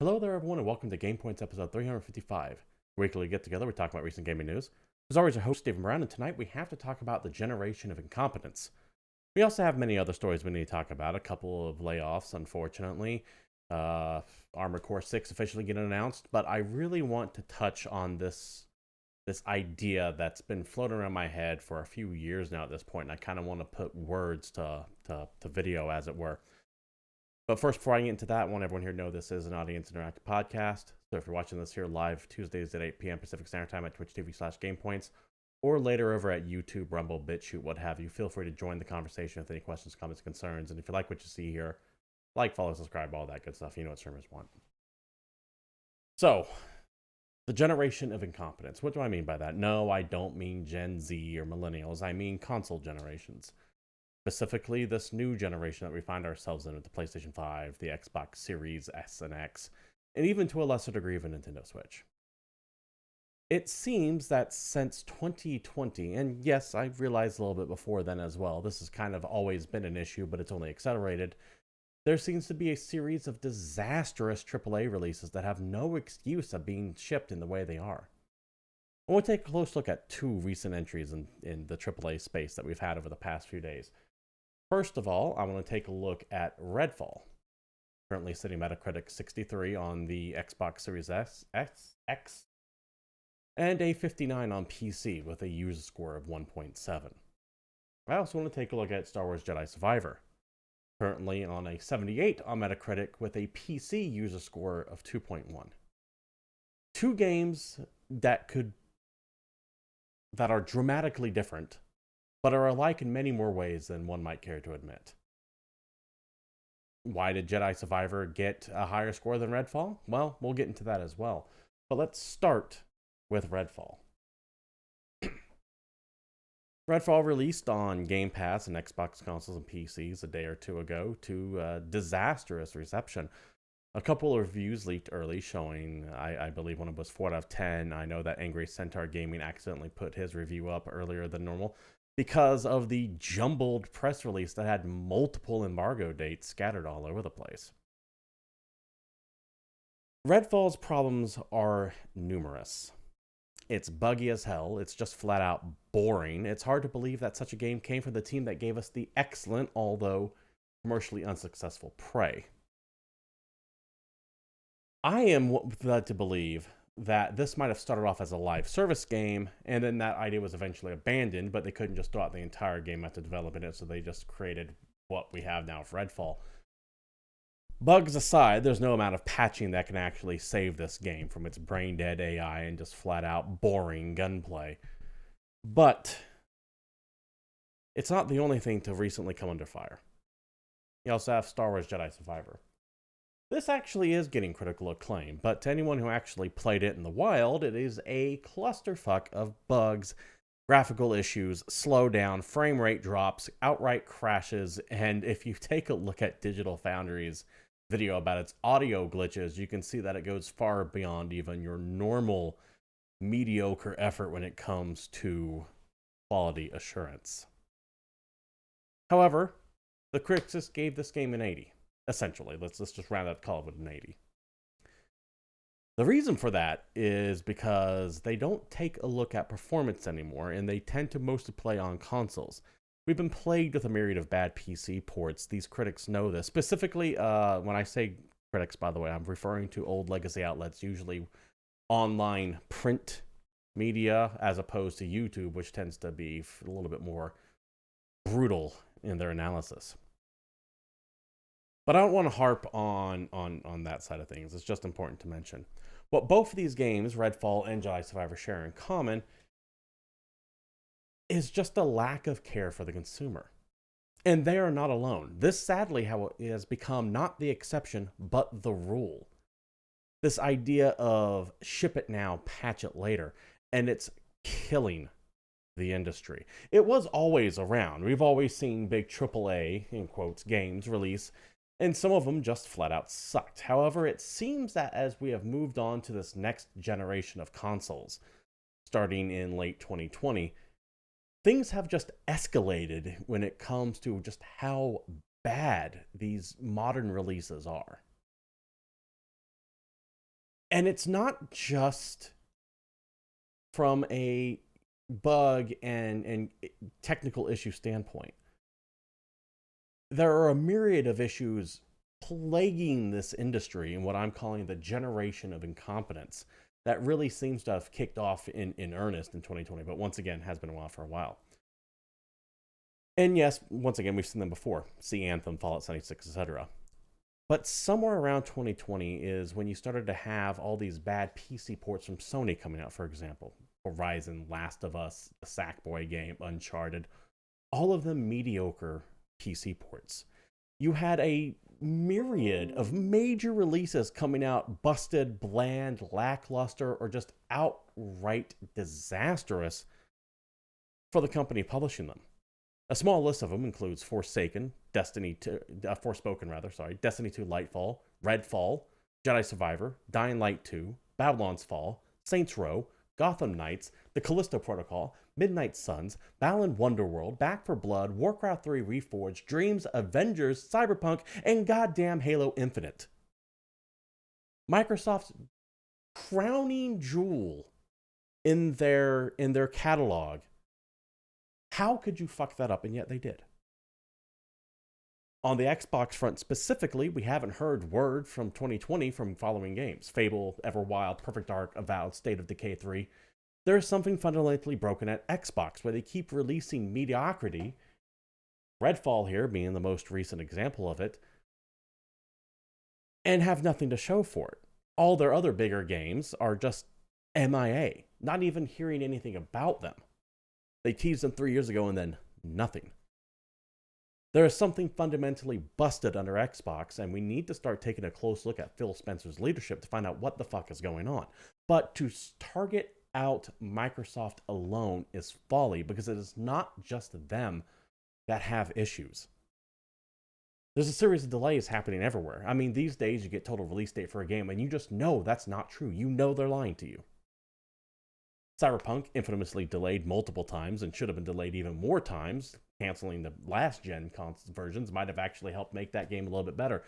Hello there, everyone, and welcome to GamePoints episode 355. Weekly get together, we talk about recent gaming news. As always, your host, Stephen Brown, and tonight we have to talk about the generation of incompetence. We also have many other stories we need to talk about. A couple of layoffs, unfortunately. Armored Core 6 officially getting announced, but I really want to touch on this idea that's been floating around my head for a few years now at this point, and I kind of want to put words to video, as it were. But first, before I get into that, I want everyone here to know this is an audience interactive podcast. So if you're watching this here live Tuesdays at 8 p.m. Pacific Standard Time at Twitch TV/GamePoints, or later over at YouTube, Rumble, BitChute, what have you, feel free to join the conversation with any questions, comments, concerns. And if you like what you see here, like, follow, subscribe, all that good stuff. You know what streamers want. So, the generation of incompetence. What do I mean by that? No, I don't mean Gen Z or millennials. I mean console generations. Specifically, this new generation that we find ourselves in with the PlayStation 5, the Xbox Series S and X, and even to a lesser degree of a Nintendo Switch. It seems that since 2020, and yes, I realized a little bit before then as well, this has kind of always been an issue, but it's only accelerated. There seems to be a series of disastrous AAA releases that have no excuse of being shipped in the way they are. I want to take a close look at two recent entries in the AAA space that we've had over the past few days. First of all, I want to take a look at Redfall, currently sitting Metacritic 63 on the Xbox Series X, and a 59 on PC with a user score of 1.7. I also want to take a look at Star Wars Jedi Survivor, currently on a 78 on Metacritic with a PC user score of 2.1. Two games that are dramatically different, but are alike in many more ways than one might care to admit. Why did Jedi Survivor get a higher score than Redfall? Well, we'll get into that as well. But let's start with Redfall. Redfall released on Game Pass and Xbox consoles and PCs a day or two ago to disastrous reception. A couple of reviews leaked early showing, I believe one of them was 4 out of 10. I know that Angry Centaur Gaming accidentally put his review up earlier than normal because of the jumbled press release that had multiple embargo dates scattered all over the place. Redfall's problems are numerous. It's buggy as hell. It's just flat out boring. It's hard to believe that such a game came from the team that gave us the excellent, although commercially unsuccessful, Prey. I am led to believe that this might have started off as a live service game, and then that idea was eventually abandoned, but they couldn't just throw out the entire game after developing it, so they just created what we have now for Redfall. Bugs aside, there's no amount of patching that can actually save this game from its brain-dead AI and just flat-out boring gunplay. But it's not the only thing to recently come under fire. You also have Star Wars Jedi Survivor. This actually is getting critical acclaim, but to anyone who actually played it in the wild, it is a clusterfuck of bugs, graphical issues, slowdown, frame rate drops, outright crashes, and if you take a look at Digital Foundry's video about its audio glitches, you can see that it goes far beyond even your normal mediocre effort when it comes to quality assurance. However, the critics just gave this game an 80. Essentially, let's just round up, call it an 80. The reason for that is because they don't take a look at performance anymore, and they tend to mostly play on consoles. We've been plagued with a myriad of bad PC ports. These critics know this. Specifically, when I say critics, by the way, I'm referring to old legacy outlets, usually online print media, as opposed to YouTube, which tends to be a little bit more brutal in their analysis. But I don't want to harp on that side of things. It's just important to mention. What both of these games, Redfall and Jedi Survivor, share in common is just a lack of care for the consumer. And they are not alone. This, sadly, has become not the exception, but the rule. This idea of ship it now, patch it later. And it's killing the industry. It was always around. We've always seen big AAA, in quotes, games release, and some of them just flat out sucked. However, it seems that as we have moved on to this next generation of consoles, starting in late 2020, things have just escalated when it comes to just how bad these modern releases are. And it's not just from a bug and technical issue standpoint. There are a myriad of issues plaguing this industry in what I'm calling the generation of incompetence that really seems to have kicked off in earnest in 2020, but once again has been a while for a while. And yes, once again, we've seen them before. See Anthem, Fallout 76, etc. But somewhere around 2020 is when you started to have all these bad PC ports from Sony coming out, for example. Horizon, Last of Us, the Sackboy game, Uncharted. All of them mediocre PC ports. You had a myriad of major releases coming out busted, bland, lackluster, or just outright disastrous for the company publishing them. A small list of them includes Forspoken, Destiny 2, Destiny 2 Lightfall, Redfall, Jedi Survivor, Dying Light 2, Babylon's Fall, Saints Row, Gotham Knights, The Callisto Protocol, Midnight Suns, Balan Wonderworld, Back for Blood, Warcraft 3 Reforged, Dreams, Avengers, Cyberpunk, and goddamn Halo Infinite. Microsoft's crowning jewel in their catalog. How could you fuck that up? And yet they did. On the Xbox front specifically, we haven't heard word from 2020 from following games. Fable, Everwild, Perfect Dark, Avowed, State of Decay 3. There is something fundamentally broken at Xbox where they keep releasing mediocrity. Redfall here being the most recent example of it. And have nothing to show for it. All their other bigger games are just MIA. Not even hearing anything about them. They teased them 3 years ago and then nothing. There is something fundamentally busted under Xbox, and we need to start taking a close look at Phil Spencer's leadership to find out what the fuck is going on. But to target out Microsoft alone is folly, because it is not just them that have issues. There's a series of delays happening everywhere. I mean, these days you get total release date for a game, and you just know that's not true. You know they're lying to you. Cyberpunk, infamously delayed multiple times and should have been delayed even more times. Canceling the last gen versions might have actually helped make that game a little bit better.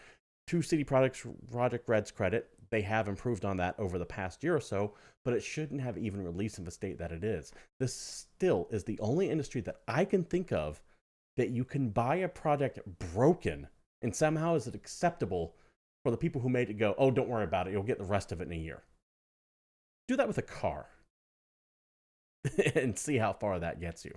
To CD Projekt Red's credit, they have improved on that over the past year or so, but it shouldn't have even released in the state that it is. This still is the only industry that I can think of that you can buy a product broken and somehow is it acceptable for the people who made it go, oh, don't worry about it, you'll get the rest of it in a year. Do that with a car. And see how far that gets you.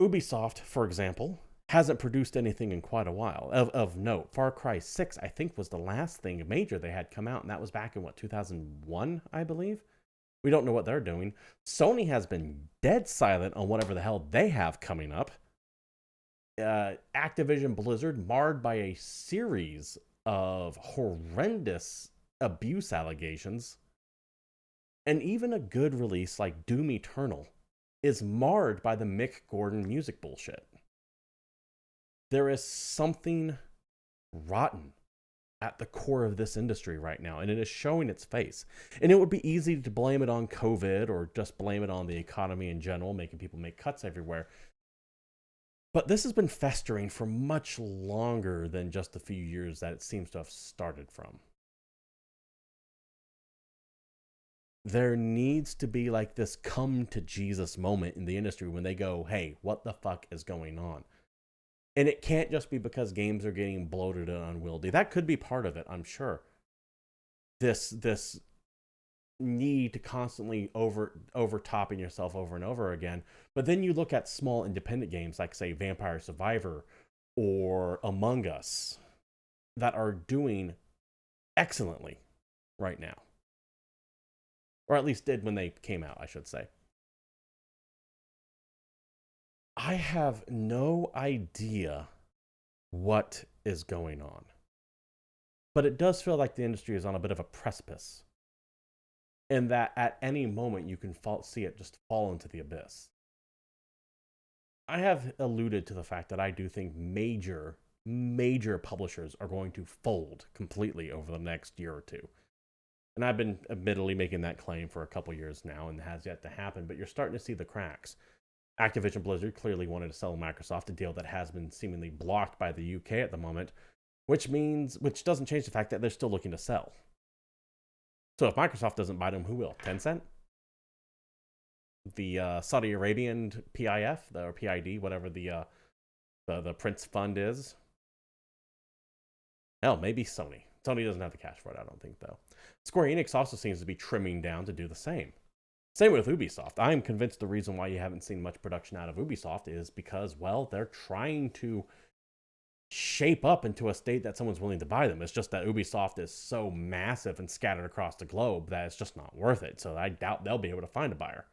Ubisoft, for example, hasn't produced anything in quite a while. Of note, Far Cry 6, I think, was the last thing major they had come out, and that was back in, 2001, I believe? We don't know what they're doing. Sony has been dead silent on whatever the hell they have coming up. Activision Blizzard, marred by a series of horrendous abuse allegations, and even a good release like Doom Eternal is marred by the Mick Gordon music bullshit. There is something rotten at the core of this industry right now, and it is showing its face. And it would be easy to blame it on COVID or just blame it on the economy in general, making people make cuts everywhere. But this has been festering for much longer than just the few years that it seems to have started from. There needs to be like this come to Jesus moment in the industry when they go, hey, what the fuck is going on? And it can't just be because games are getting bloated and unwieldy. That could be part of it, I'm sure. This need to constantly overtopping yourself over and over again. But then you look at small independent games like, say, Vampire Survivor or Among Us that are doing excellently right now. Or at least did when they came out, I should say. I have no idea what is going on. But it does feel like the industry is on a bit of a precipice. And that at any moment you can see it just fall into the abyss. I have alluded to the fact that I do think major publishers are going to fold completely over the next year or two. And I've been admittedly making that claim for a couple years now and has yet to happen, but you're starting to see the cracks. Activision Blizzard clearly wanted to sell Microsoft a deal that has been seemingly blocked by the UK at the moment. which doesn't change the fact that they're still looking to sell. So if Microsoft doesn't buy them, who will? Tencent? The Saudi Arabian PIF, or PID, whatever the Prince Fund is. Hell, maybe Sony. Sony doesn't have the cash for it, I don't think, though. Square Enix also seems to be trimming down to do the same. Same with Ubisoft. I am convinced the reason why you haven't seen much production out of Ubisoft is because, well, they're trying to shape up into a state that someone's willing to buy them. It's just that Ubisoft is so massive and scattered across the globe that it's just not worth it. So I doubt they'll be able to find a buyer.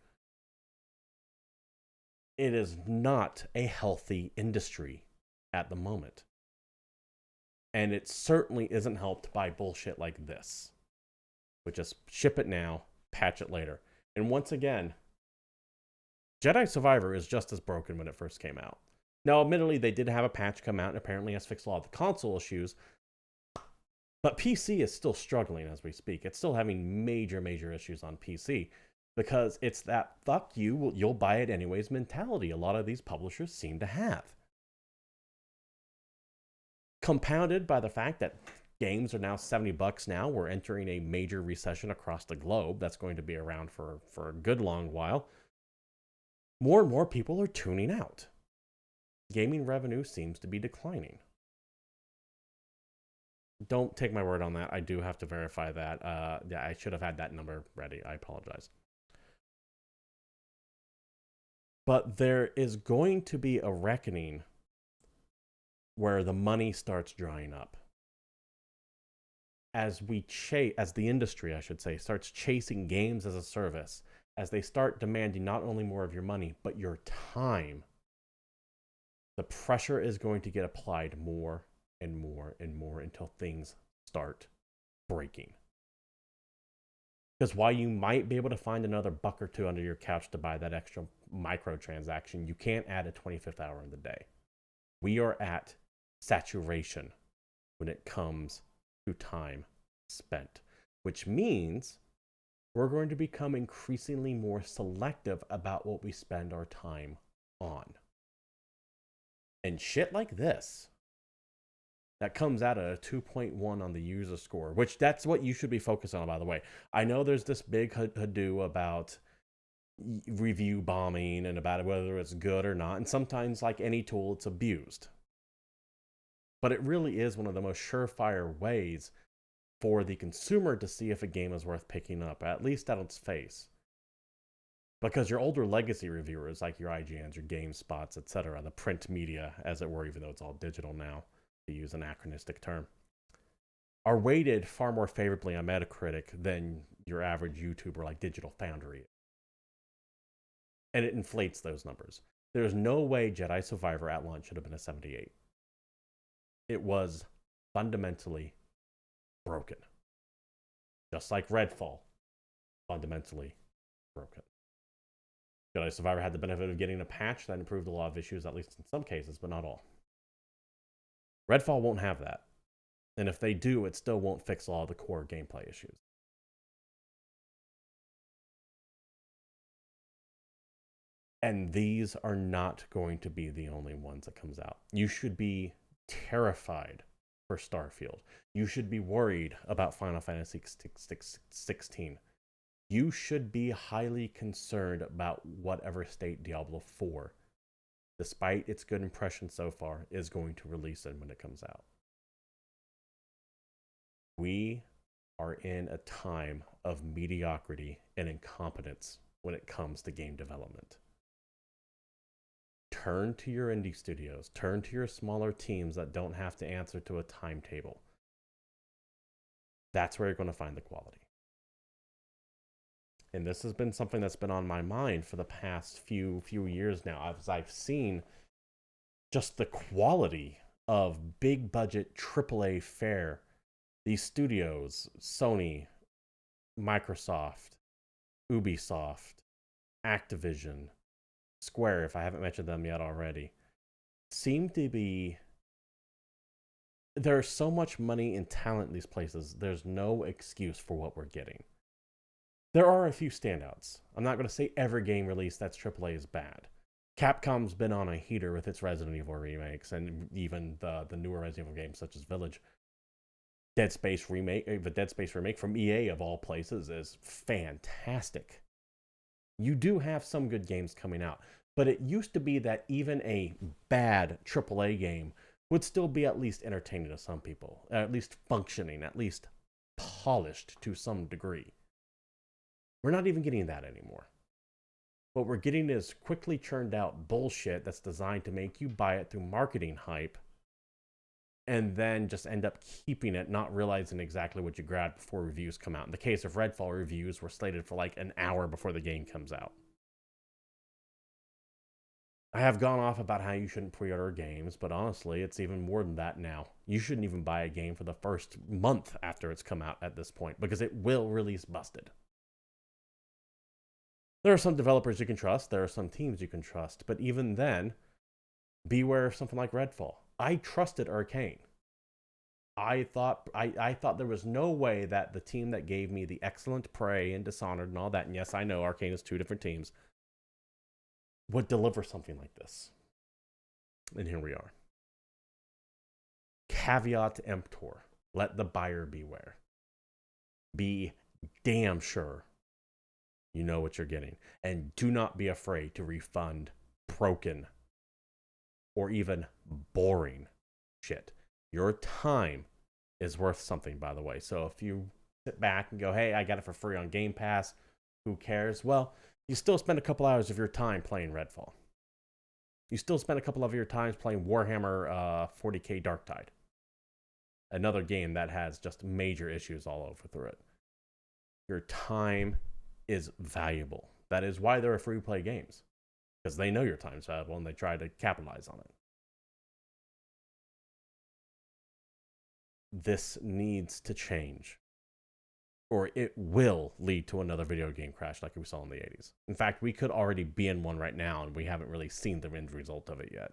It is not a healthy industry at the moment. And it certainly isn't helped by bullshit like this, which is ship it now, patch it later. And once again, Jedi Survivor is just as broken when it first came out. Now, admittedly, they did have a patch come out and apparently has fixed a lot of the console issues. But PC is still struggling as we speak. It's still having major, major issues on PC because it's that fuck you, you'll buy it anyways mentality a lot of these publishers seem to have. Compounded by the fact that games are now $70 now. We're entering a major recession across the globe that's going to be around for a good long while. More and more people are tuning out. Gaming revenue seems to be declining. Don't take my word on that. I do have to verify that. Yeah, I should have had that number ready. I apologize. But there is going to be a reckoning where the money starts drying up. As the industry, I should say, starts chasing games as a service, as they start demanding not only more of your money, but your time, the pressure is going to get applied more and more and more until things start breaking. Because while you might be able to find another buck or two under your couch to buy that extra microtransaction, you can't add a 25th hour in the day. We are at saturation when it comes to time spent, which means we're going to become increasingly more selective about what we spend our time on. And shit like this that comes out at a 2.1 on the user score, which that's what you should be focused on, by the way. I know there's this big to-do about review bombing and about whether it's good or not, and sometimes, like any tool, it's abused. But it really is one of the most surefire ways for the consumer to see if a game is worth picking up, at least at its face. Because your older legacy reviewers, like your IGNs, your GameSpots, etc., the print media, as it were, even though it's all digital now, to use an anachronistic term, are weighted far more favorably on Metacritic than your average YouTuber like Digital Foundry. And it inflates those numbers. There's no way Jedi Survivor at launch should have been a 78. It was fundamentally broken. Just like Redfall, fundamentally broken. Jedi Survivor had the benefit of getting a patch that improved a lot of issues, at least in some cases, but not all. Redfall won't have that. And if they do, it still won't fix a lot of the core gameplay issues. And these are not going to be the only ones that comes out. You should be terrified for Starfield. You should be worried about Final Fantasy 16. You should be highly concerned about whatever state Diablo 4, despite its good impression so far, is going to release it when it comes out. We are in a time of mediocrity and incompetence when it comes to game development. Turn to your indie studios. Turn to your smaller teams that don't have to answer to a timetable. That's where you're going to find the quality. And this has been something that's been on my mind for the past few years now. As I've seen just the quality of big budget AAA fare. These studios, Sony, Microsoft, Ubisoft, Activision, Square, if I haven't mentioned them yet already, seem to be... There's so much money and talent in these places, there's no excuse for what we're getting. There are a few standouts. I'm not going to say every game released that's AAA is bad. Capcom's been on a heater with its Resident Evil remakes, and even the newer Resident Evil games such as Village. The Dead Space remake from EA of all places is fantastic. You do have some good games coming out, but it used to be that even a bad AAA game would still be at least entertaining to some people, at least functioning, at least polished to some degree. We're not even getting that anymore. What we're getting is quickly churned out bullshit that's designed to make you buy it through marketing hype, and then just end up keeping it, not realizing exactly what you grabbed before reviews come out. In the case of Redfall, reviews were slated for like an hour before the game comes out. I have gone off about how you shouldn't pre-order games, but honestly, it's even more than that now. You shouldn't even buy a game for the first month after it's come out at this point, because it will release busted. There are some developers you can trust, there are some teams you can trust, but even then, beware of something like Redfall. I trusted Arcane. I thought there was no way that the team that gave me the excellent Prey and Dishonored and all that, and yes, I know Arcane is two different teams, would deliver something like this. And here we are. Caveat emptor. Let the buyer beware. Be damn sure you know what you're getting. And do not be afraid to refund broken or even boring shit. Your time is worth something, by the way. So if you sit back and go, hey, I got it for free on Game Pass, who cares? Well, you still spend a couple hours of your time playing Redfall. You still spend a couple of your times playing Warhammer 40k Darktide. Another game that has just major issues all over through it. Your time is valuable. That is why there are free-play games. Because they know your time's valuable and they try to capitalize on it. This needs to change, or it will lead to another video game crash like we saw in the 80s. In fact, we could already be in one right now, and we haven't really seen the end result of it yet.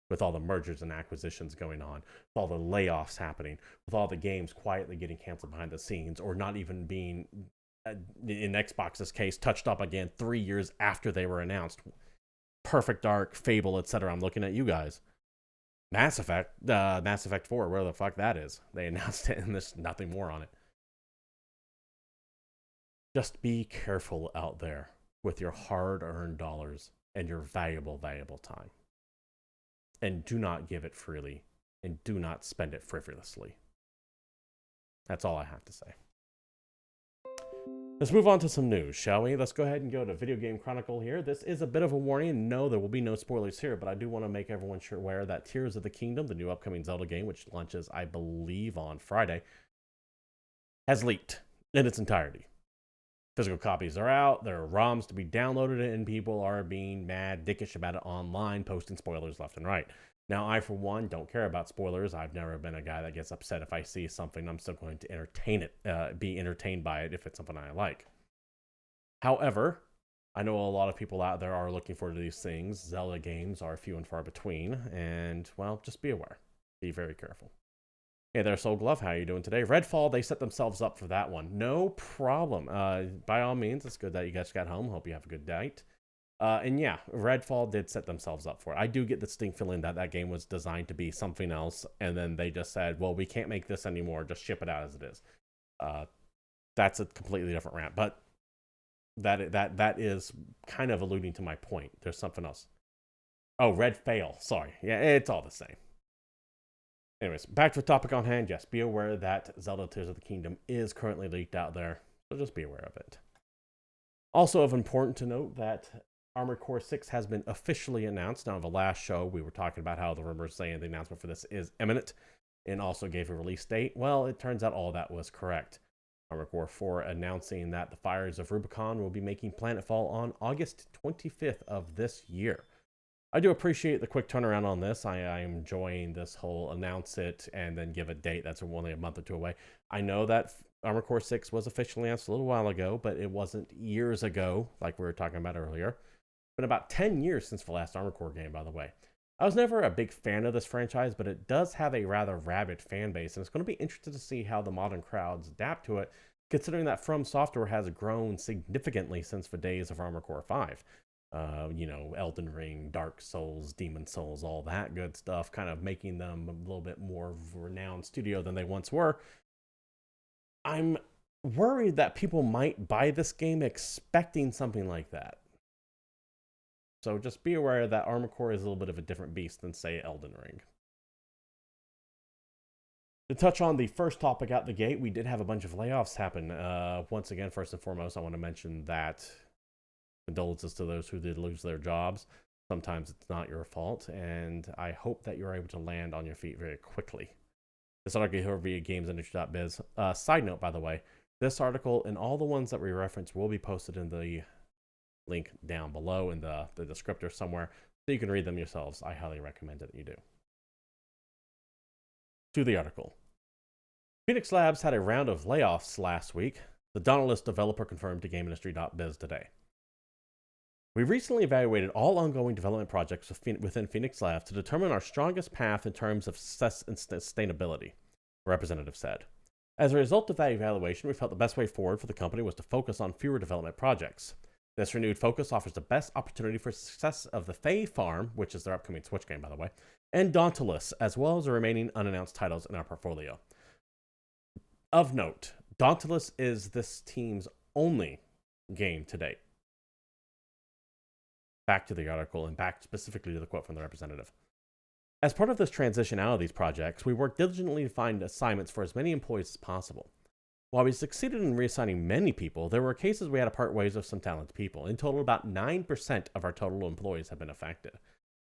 With all the mergers and acquisitions going on, with all the layoffs happening, with all the games quietly getting canceled behind the scenes, or not even being, in Xbox's case, touched up again 3 years after they were announced. Perfect Dark, Fable, etc. I'm looking at you guys. Mass Effect 4, where the fuck that is. They announced it and there's nothing more on it. Just be careful out there with your hard-earned dollars and your valuable, valuable time. And do not give it freely, and do not spend it frivolously. That's all I have to say. Let's move on to some news, shall we? Let's go ahead and go to Video Game Chronicle here. This is a bit of a warning. No, there will be no spoilers here, but I do want to make everyone aware that Tears of the Kingdom, the new upcoming Zelda game, which launches, I believe, on Friday, has leaked in its entirety. Physical copies are out, there are ROMs to be downloaded, and people are being mad, dickish about it online, posting spoilers left and right. Now, I, for one, don't care about spoilers. I've never been a guy that gets upset if I see something. I'm still going to entertain it, be entertained by it if it's something I like. However, I know a lot of people out there are looking forward to these things. Zelda games are few and far between, and, well, just be aware. Be very careful. Hey there, Soul Glove. How are you doing today? Redfall, they set themselves up for that one. No problem. By all means, it's good that you guys got home. Hope you have a good night. And yeah, Redfall did set themselves up for it. I do get the distinct feeling that that game was designed to be something else, and then they just said, well, we can't make this anymore. Just ship it out as it is. That's a completely different rant, but that is kind of alluding to my point. There's something else. Oh, Red Fail. Sorry. Yeah, it's all the same. Anyways, back to the topic on hand. Yes, be aware that Zelda Tears of the Kingdom is currently leaked out there, so just be aware of it. Also of important to note that Armored Core 6 has been officially announced. Now, the last show, we were talking about how the rumors saying the announcement for this is imminent and also gave a release date. Well, it turns out all that was correct. Armored Core 4 announcing that the Fires of Rubicon will be making Planetfall on August 25th of this year. I do appreciate the quick turnaround on this. I am enjoying this whole announce it and then give a date that's only a month or two away. I know that Armored Core 6 was officially announced a little while ago, but it wasn't years ago, like we were talking about earlier. It's been about 10 years since the last Armored Core game, by the way. I was never a big fan of this franchise, but it does have a rather rabid fan base, and it's going to be interesting to see how the modern crowds adapt to it, considering that From Software has grown significantly since the days of Armored Core 5. Elden Ring, Dark Souls, Demon Souls, all that good stuff, kind of making them a little bit more of a renowned studio than they once were. I'm worried that people might buy this game expecting something like that. So just be aware that Armored Core is a little bit of a different beast than, say, Elden Ring. To touch on the first topic out the gate, we did have a bunch of layoffs happen. Once again, first and foremost, I want to mention that condolences to those who did lose their jobs. Sometimes it's not your fault, and I hope that you're able to land on your feet very quickly. This article here via gamesindustry.biz. Side note, by the way, this article and all the ones that we reference will be posted in the link down below in the descriptor somewhere, so you can read them yourselves. I highly recommend that you do. To the article. Phoenix Labs had a round of layoffs last week, the Dauntless developer confirmed to GameIndustry.biz today. We recently evaluated all ongoing development projects within Phoenix Labs to determine our strongest path in terms of success and sustainability, the representative said. As a result of that evaluation, we felt the best way forward for the company was to focus on fewer development projects. This renewed focus offers the best opportunity for success of the Fae Farm, which is their upcoming Switch game, by the way, and Dauntless, as well as the remaining unannounced titles in our portfolio. Of note, Dauntless is this team's only game to date. Back to the article and back specifically to the quote from the representative. As part of this transition out of these projects, we worked diligently to find assignments for as many employees as possible. While we succeeded in reassigning many people, there were cases we had to part ways with some talented people. In total, about 9% of our total employees have been affected.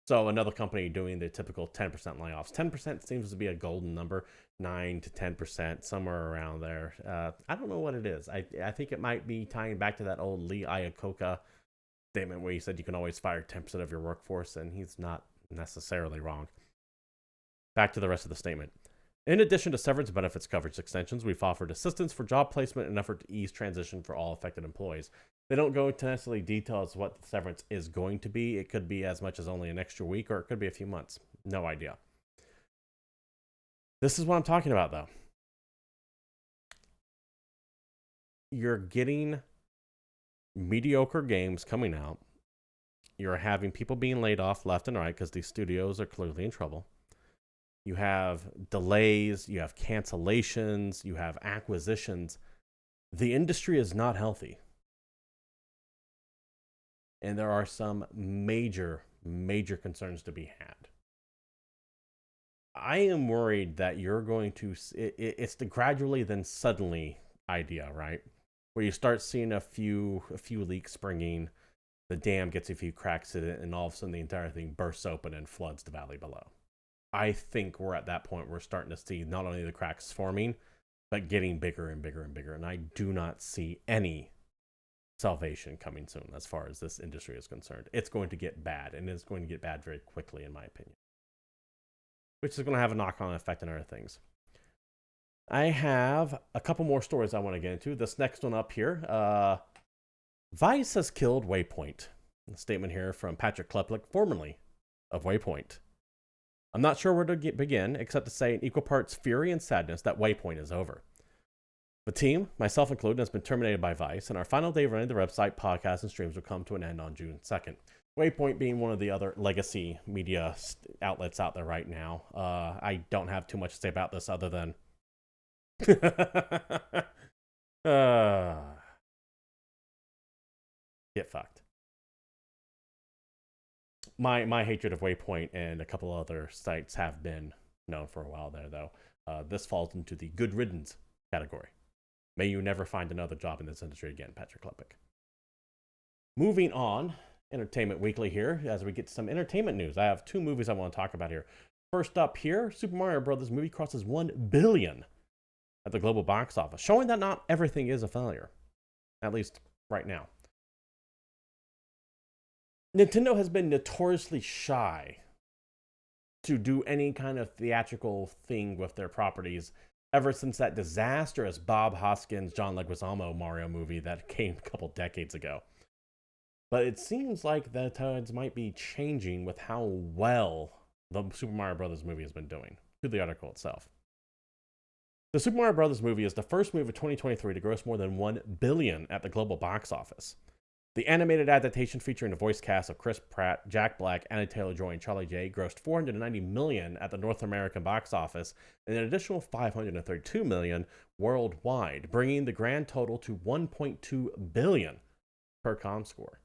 So another company doing the typical 10% layoffs. 10% seems to be a golden number. 9 to 10%, somewhere around there. I don't know what it is. I think it might be tying back to that old Lee Iacocca statement where he said you can always fire 10% of your workforce, and he's not necessarily wrong. Back to the rest of the statement. In addition to severance benefits coverage extensions, we've offered assistance for job placement in an effort to ease transition for all affected employees. They don't go into necessarily details what the severance is going to be. It could be as much as only an extra week, or it could be a few months. No idea. This is what I'm talking about, though. You're getting mediocre games coming out. You're having people being laid off left and right because these studios are clearly in trouble. You have delays, you have cancellations, you have acquisitions. The industry is not healthy. And there are some major concerns to be had. I am worried that you're going to, it's the gradually then suddenly idea, right? Where you start seeing a few leaks springing, the dam gets a few cracks in it, and all of a sudden the entire thing bursts open and floods the valley below. I think we're at that point where we're starting to see not only the cracks forming, but getting bigger and bigger and bigger. And I do not see any salvation coming soon as far as this industry is concerned. It's going to get bad, and it's going to get bad very quickly, in my opinion. Which is going to have a knock-on effect on other things. I have a couple more stories I want to get into. This next one up here. Vice has killed Waypoint. A statement here from Patrick Kleplik, formerly of Waypoint. I'm not sure where to begin, except to say in equal parts fury and sadness that Waypoint is over. The team, myself included, has been terminated by Vice, and our final day of running the website, podcasts, and streams will come to an end on June 2nd. Waypoint being one of the other legacy media outlets out there right now. I don't have too much to say about this other than... Get fucked. My hatred of Waypoint and a couple other sites have been known for a while there, though. This falls into the good riddance category. May you never find another job in this industry again, Patrick Klepik. Moving on, Entertainment Weekly here, as we get to some entertainment news. I have two movies I want to talk about here. First up here, Super Mario Bros. Movie crosses 1 billion at the global box office, showing that not everything is a failure, at least right now. Nintendo has been notoriously shy to do any kind of theatrical thing with their properties ever since that disastrous Bob Hoskins, John Leguizamo Mario movie that came a couple decades ago. But it seems like the tides might be changing with how well the Super Mario Bros. Movie has been doing. To the article itself. The Super Mario Bros. Movie is the first movie of 2023 to gross more than $1 billion at the global box office. The animated adaptation featuring the voice cast of Chris Pratt, Jack Black, Anya Taylor-Joy, and Charlie Day grossed $490 million at the North American box office and an additional $532 million worldwide, bringing the grand total to $1.2 billion per ComScore.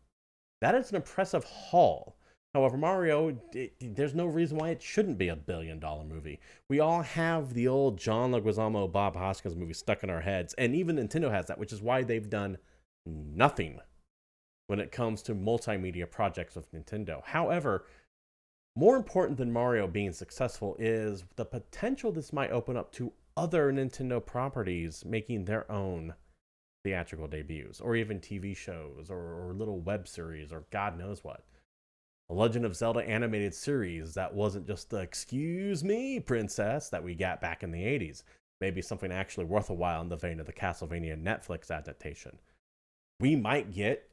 That is an impressive haul. However, Mario, there's no reason why it shouldn't be a billion-dollar movie. We all have the old John Leguizamo, Bob Hoskins movie stuck in our heads, and even Nintendo has that, which is why they've done nothing when it comes to multimedia projects with Nintendo. However, more important than Mario being successful is the potential this might open up to other Nintendo properties making their own theatrical debuts, or even TV shows, or little web series, or God knows what. A Legend of Zelda animated series that wasn't just the "excuse me, princess" that we got back in the 80s. Maybe something actually worth a while in the vein of the Castlevania Netflix adaptation. We might get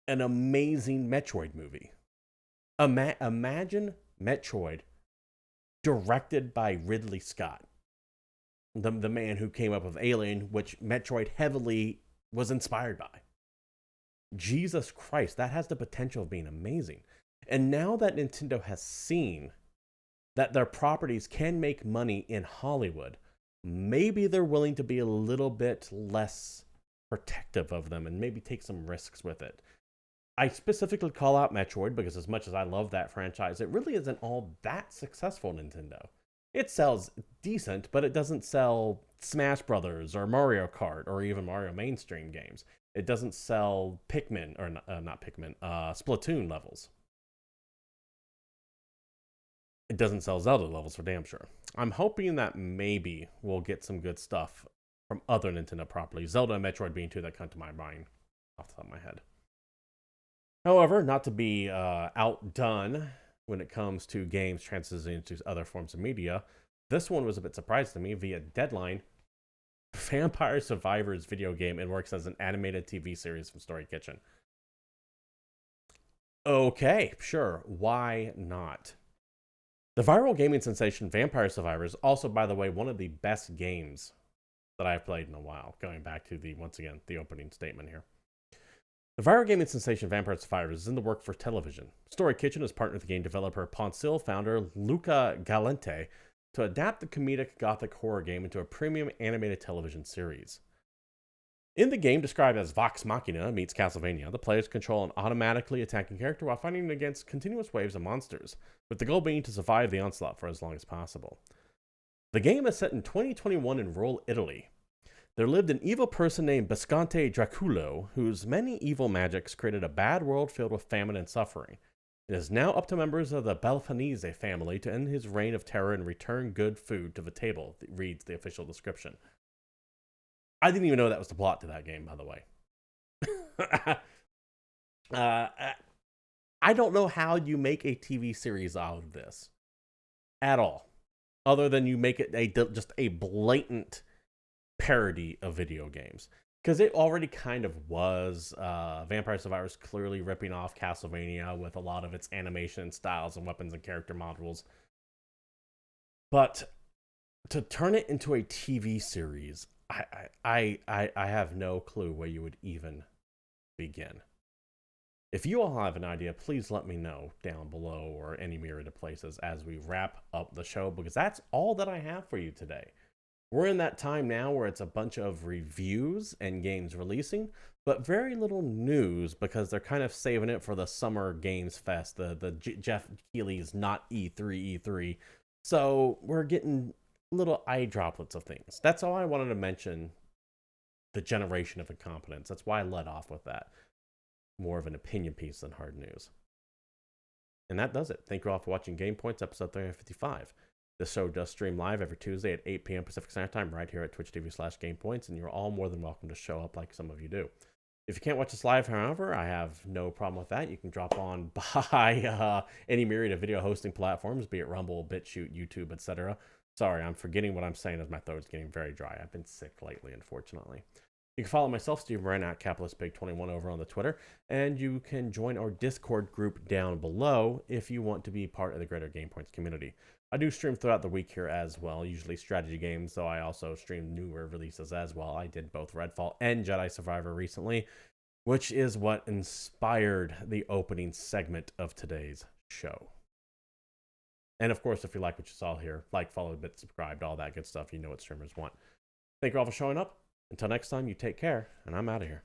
an amazing Metroid movie. Imagine Metroid directed by Ridley Scott, the man who came up with Alien, which Metroid heavily was inspired by. Jesus Christ, that has the potential of being amazing. And now that Nintendo has seen that their properties can make money in Hollywood, maybe they're willing to be a little bit less protective of them and maybe take some risks with it. I specifically call out Metroid because as much as I love that franchise, it really isn't all that successful, Nintendo. It sells decent, but it doesn't sell Smash Brothers or Mario Kart or even Mario mainstream games. It doesn't sell Pikmin, or not Pikmin, Splatoon levels. It doesn't sell Zelda levels for damn sure. I'm hoping that maybe we'll get some good stuff from other Nintendo properties, Zelda and Metroid being two that come to my mind off the top of my head. However, not to be outdone when it comes to games transitioning to other forms of media, this one was a bit surprising to me via Deadline. Vampire Survivors video game and works as an animated TV series from Story Kitchen. Okay, sure, why not? The viral gaming sensation Vampire Survivors, also, by the way, one of the best games that I've played in a while, going back to once again, the opening statement here. The viral gaming sensation Vampire Survivors is in the work for television. Story Kitchen has partnered with the game developer Ponsil founder Luca Galante to adapt the comedic gothic horror game into a premium animated television series. In the game, described as Vox Machina meets Castlevania, the players control an automatically attacking character while fighting against continuous waves of monsters, with the goal being to survive the onslaught for as long as possible. The game is set in 2021 in rural Italy. There lived an evil person named Bisconte Draculo, whose many evil magics created a bad world filled with famine and suffering. It is now up to members of the Belfanese family to end his reign of terror and return good food to the table, reads the official description. I didn't even know that was the plot to that game, by the way. I don't know how you make a TV series out of this at all, other than you make it just a blatant parody of video games. Because it already kind of was. Vampire Survivors clearly ripping off Castlevania with a lot of its animation styles and weapons and character modules. But to turn it into a TV series, I have no clue where you would even begin. If you all have an idea, please let me know down below or any myriad of places as we wrap up the show, because that's all that I have for you today. We're in that time now where it's a bunch of reviews and games releasing, but very little news because they're kind of saving it for the Summer Games Fest, the Jeff Keighley's not E3. So we're getting little eye droplets of things. That's all I wanted to mention, the generation of incompetence. That's why I led off with that. More of an opinion piece than hard news. And that does it. Thank you all for watching GamePoints episode 355. This show does stream live every Tuesday at 8 p.m. Pacific Standard Time right here at twitch.tv/GamePoints, and you're all more than welcome to show up like some of you do. If you can't watch us live, however, I have no problem with that. You can drop on by any myriad of video hosting platforms, be it Rumble, BitChute, YouTube, etc. Sorry, I'm forgetting what I'm saying as my throat's getting very dry. I've been sick lately, unfortunately. You can follow myself, Steve Moran, at CapitalistPig21 over on the Twitter, and you can join our Discord group down below if you want to be part of the greater GamePoints community. I do stream throughout the week here as well, usually strategy games, though I also stream newer releases as well. I did both Redfall and Jedi Survivor recently. which is what inspired the opening segment of today's show. And of course, if you like what you saw here, like, follow, bit, subscribe, all that good stuff. You know what streamers want. Thank you all for showing up. Until next time, you take care, and I'm out of here.